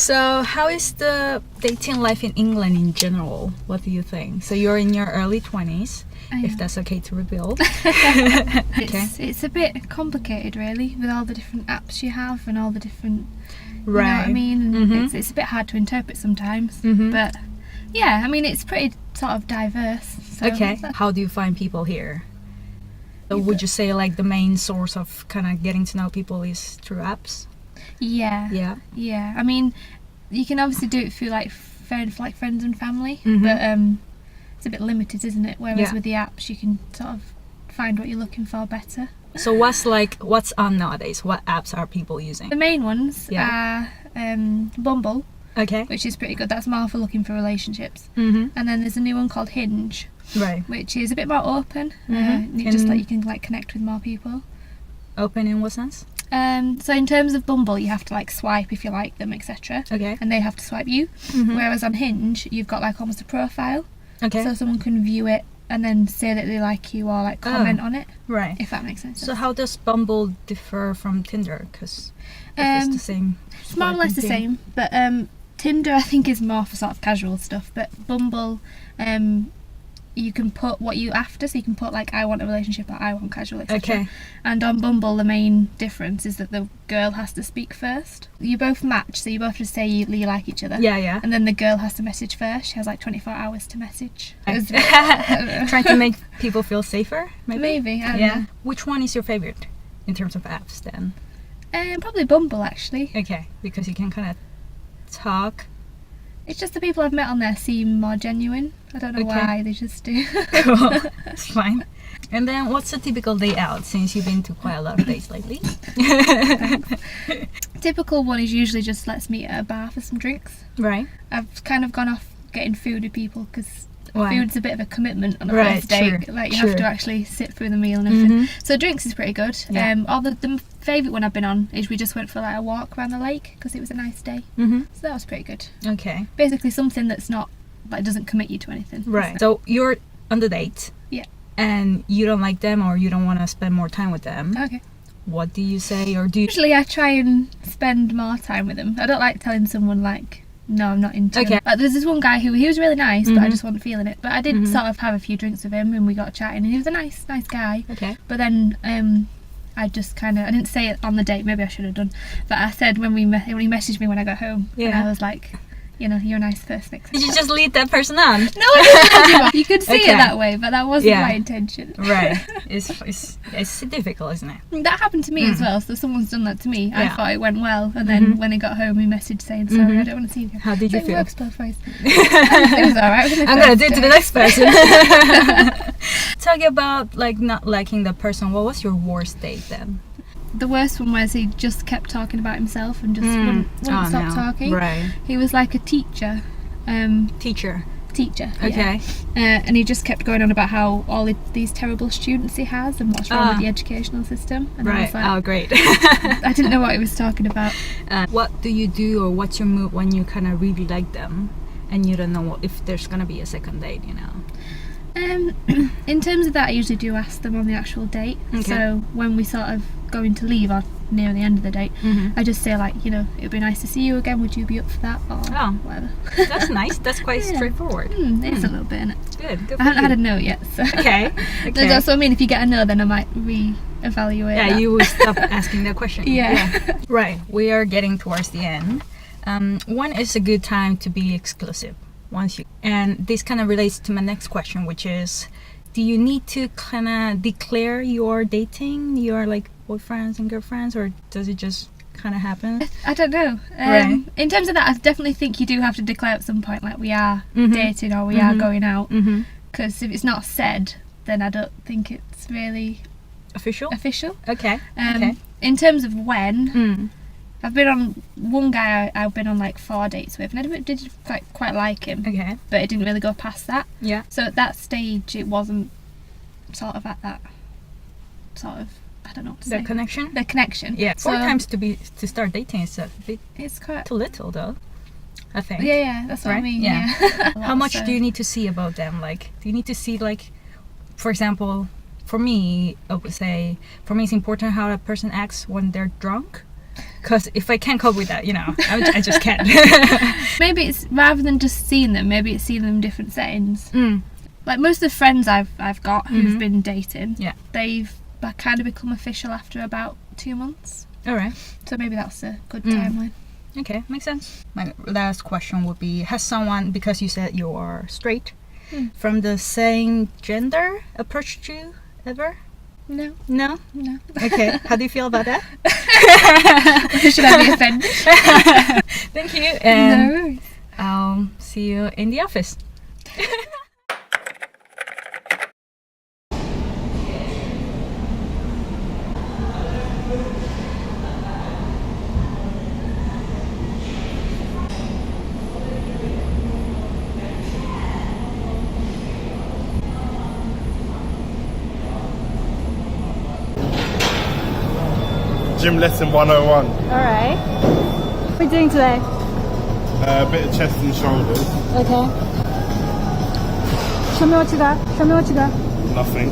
So how is the dating life in England in general? What do you think? So you're in your early 20s, if that's okay to reveal. It's a bit complicated really, with all the different apps you have and all the different, you know what I mean? It's a bit hard to interpret sometimes, but yeah, I mean it's pretty sort of diverse. So How do you find people here? So would you say like the main source of kind of getting to know people is through apps? Yeah. I mean, you can obviously do it through like friends and family, but it's a bit limited, isn't it? Whereas with the apps, you can sort of find what you're looking for better. So what's on nowadays? What apps are people using? The main ones are Bumble, which is pretty good. That's more for looking for relationships. And then there's a new one called Hinge, which is a bit more open. Just like you can like connect with more people. Open in what sense? So in terms of Bumble, you have to like swipe if you like them, etc. And they have to swipe you. Whereas on Hinge, you've got like almost a profile. So someone can view it and then say that they like you or like comment on it. If that makes sense. So how does Bumble differ from Tinder? Because it's the same. It's more or less the same, but Tinder I think is more for sort of casual stuff. But Bumble, you can put what you after, so you can put like I want a relationship or I want casual, etc. And on Bumble the main difference is that the girl has to speak first. You both match, so you both just say you like each other, and then the girl has to message first. She has like 24 hours to message. Trying to make people feel safer, maybe. I don't know. Which one is your favorite in terms of apps then? Probably Bumble actually. Because you can kind of talk. It's just the people I've met on there seem more genuine. I don't know why, they just do. Cool, it's fine. And then what's a typical day out, since you've been to quite a lot of days lately? Typical one is usually just let's meet at a bar for some drinks. I've kind of gone off getting food with people because food's a bit of a commitment on a first date. Like you have to actually sit through the meal and everything. So drinks is pretty good. Or the favourite one I've been on is we just went for like a walk around the lake because it was a nice day. So that was pretty good. Basically something that's not like doesn't commit you to anything. So you're on the date. And you don't like them or you don't want to spend more time with them. What do you say, or do you... Usually I try and spend more time with them. I don't like telling someone like, no, I'm not into him. Like, there's this one guy who, he was really nice, but I just wasn't feeling it. But I did sort of have a few drinks with him and we got chatting and he was a nice guy. But then I just kind of, I didn't say it on the date, maybe I should have done, but I said when he messaged me when I got home, and I was like, you know, you're a nice person. Did you just lead that person on? No, I didn't. You could see it that way, but that wasn't my intention. It's difficult, isn't it? That happened to me as well, so someone's done that to me. I thought it went well, and then when he got home he messaged saying, sorry, I don't want to see you again. How did you feel? It works both ways. It was alright. I'm going to do it to the next person. Talking about like not liking the person, what was your worst date then? The worst one was he just kept talking about himself and just wouldn't stop talking. He was like a teacher. Teacher. And he just kept going on about how all these terrible students he has and what's wrong with the educational system. And I was like, great. I didn't know what he was talking about. What do you do, or what's your mood when you kind of really like them and you don't know if there's going to be a second date, you know? In terms of that, I usually do ask them on the actual date. So when we sort of going to leave or near the end of the date, I just say like, you know, it'd be nice to see you again, would you be up for that, or whatever. That's nice. That's quite straightforward. It's a little bit, innit? Good I haven't had a no yet, so that's what I mean. If you get a no, then I might re-evaluate that. You will stop asking that question. Right, we are getting towards the end. When is a good time to be exclusive? And this kind of relates to my next question, which is, do you need to kind of declare you're dating your like boyfriends and girlfriends, or does it just kind of happen? I don't know. In terms of that, I definitely think you do have to declare at some point like we are dating or we are going out, because if it's not said, then I don't think it's really official. In terms of when, I've been on one guy I've been on like 4 dates with, and I did quite like him, but it didn't really go past that. So at that stage it wasn't sort of at that sort of, I don't know what to say. The connection. 4 times to start dating is a bit, it's quite too little though, I think. That's what I mean. How much do you need to see about them? Like, do you need to see, like, for example, for me, I would say, for me it's important how a person acts when they're drunk. Because if I can't cope with that, I just can't. Maybe it's rather than just seeing them, maybe it's seeing them in different settings. Like most of the friends I've got who've been dating, they've kind of become official after about 2 months. All right. So maybe that's a good timeline. Okay, makes sense. My last question would be, has someone, because you said you are straight, from the same gender approached you ever? No. No? No. Okay, how do you feel about that? Should I be offended? Thank you, and No worries. I'll see you in the office. Gym lesson 101. Alright. What are you doing today? A bit of chest and shoulders. Okay. Show me what you got. Show me what you got. Nothing.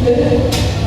This